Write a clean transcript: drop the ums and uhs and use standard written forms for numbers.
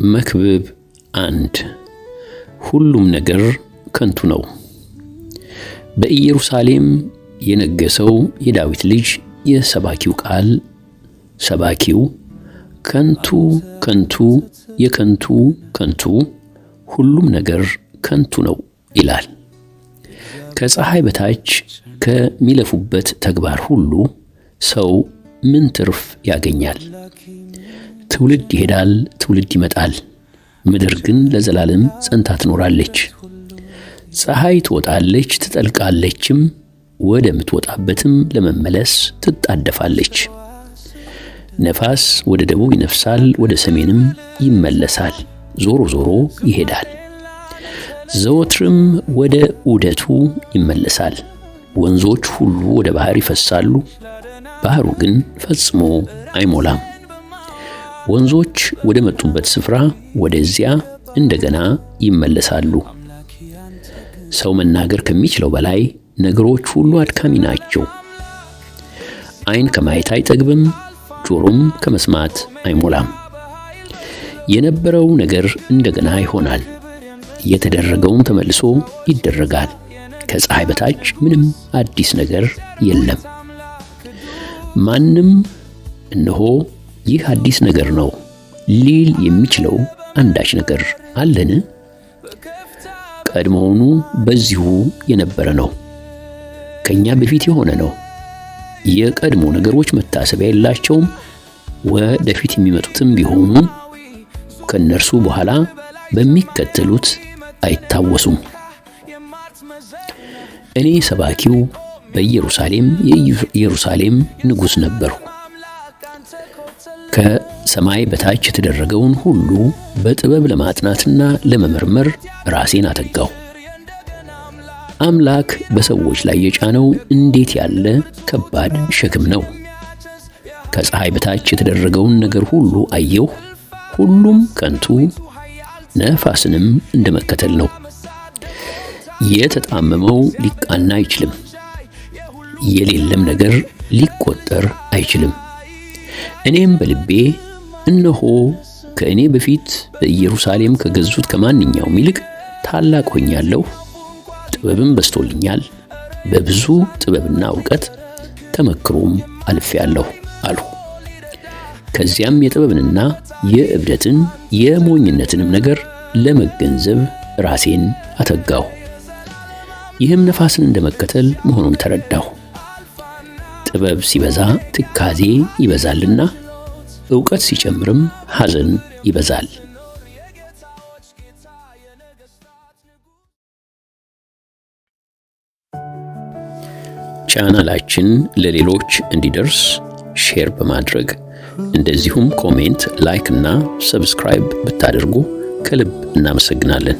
መክብብ 1 ሁሉም ነገር ከንቱ ነው። በኢየሩሳሌም የነገሰው የዳዊት ልጅ የሰባኪው ቃል ሰባኪው ከንቱ ከንቱ የከንቱ ከንቱ ሁሉም ነገር ከንቱ ነው ይላል። ከፀሐይ በታች ከሚለፉበት ተግባር ሁሉ ሰው ምን ትርፍ ያገኛል? ትውልድ ይሄዳል፣ ትውልድ ይመጣል፣ ምድር ግን ለዘላለም ጸንታ ትኖራለች። ፀሐይ ትወጣለች ትጠልቃለችም፣ ወደ ምትወጣበትም ለመመለስ ትጣደፋለች። ነፋስ ወደ ደቡብ ይነፍሳል፣ ወደ ሰሜንም ይመለሳል፣ ዞሮ ዞሮ ይሄዳል። ዘወትርም ወደ ዑደቱ ይመለሳል። ወንዞች ሁሉ ወደ ባህር ይፈሳሉ፣ ባህሩ ግን ፈጽሞ አይሞላም። ወንዞች ወደ መጡበት ስፍራ ወደዚያ እንደገና ይመለሳሉ። ሰው መናገር ከሚችለው በላይ ነገሮች ሁሉ አድካሚ ናቸው። ዓይን ከማየት አይጠግብም፣ ጆሮም ከመስማት አይሞላም። የነበረው ነገር እንደገና ይሆናል፣ የተደረገውም ተመልሶ ይደረጋል። ከፀሐይ በታች ምንም አዲስ ነገር የለም። ማንም እነሆ ይህ አዲስ ነገር ነው ሊል የሚችለው አንዳች ነገር አለን? ቀድሞውኑ በዚሁ የነበረ ነው፣ ከኛ በፊት የሆነ ነው። የቀድሞ ነገሮች መታሰቢያ የላቸውም፣ ወደፊት የሚመጡትም ቢሆኑ ከነርሱ በኋላ በሚከተሉት አይታወሱም። እኔ ሰባኪው በኢየሩሳሌም የኢየሩሳሌም ንጉሥ ነበርሁ። ከሰማይ በታች የተደረገውን ሁሉ በጥበብ ለማጥናትና ለመመርመር ራሴን አተጋሁ። አምላክ በሰዎች ላይ የጫነው እንዴት ያለ ከባድ ሸክም ነው! ከፀሐይ በታች የተደረገውን ነገር ሁሉ አየሁ፣ ሁሉም ከንቱ ነፋስንም እንደመከተል ነው። የተጣመመው ሊቃና አይችልም፣ የሌለም ነገር ሊቆጠር አይችልም። እኔም በልቤ እነሆ ከእኔ በፊት በኢየሩሳሌም ከገዙት ከማንኛውም ይልቅ ታላቅ ሆኛለሁ፣ ጥበብም በስቶልኛል፣ በብዙ ጥበብና ዕውቀት ተመክሮም አልፌአለሁ አልሁ። ከዚያም የጥበብንና የእብደትን የሞኝነትንም ነገር ለመገንዘብ ራሴን አተጋሁ። ይህም ነፋስን እንደመከተል መሆኑን ተረዳሁ። ጥበብ ሲበዛ ትካዜ ይበዛልና፣ ዕውቀት ሲጨምርም ሐዘን ይበዛል። ቻናላችን ለሌሎች እንዲደርስ ሼር በማድረግ እንደዚሁም ኮሜንት፣ ላይክ እና ሰብስክራይብ ብታደርጉ ከልብ እናመሰግናለን።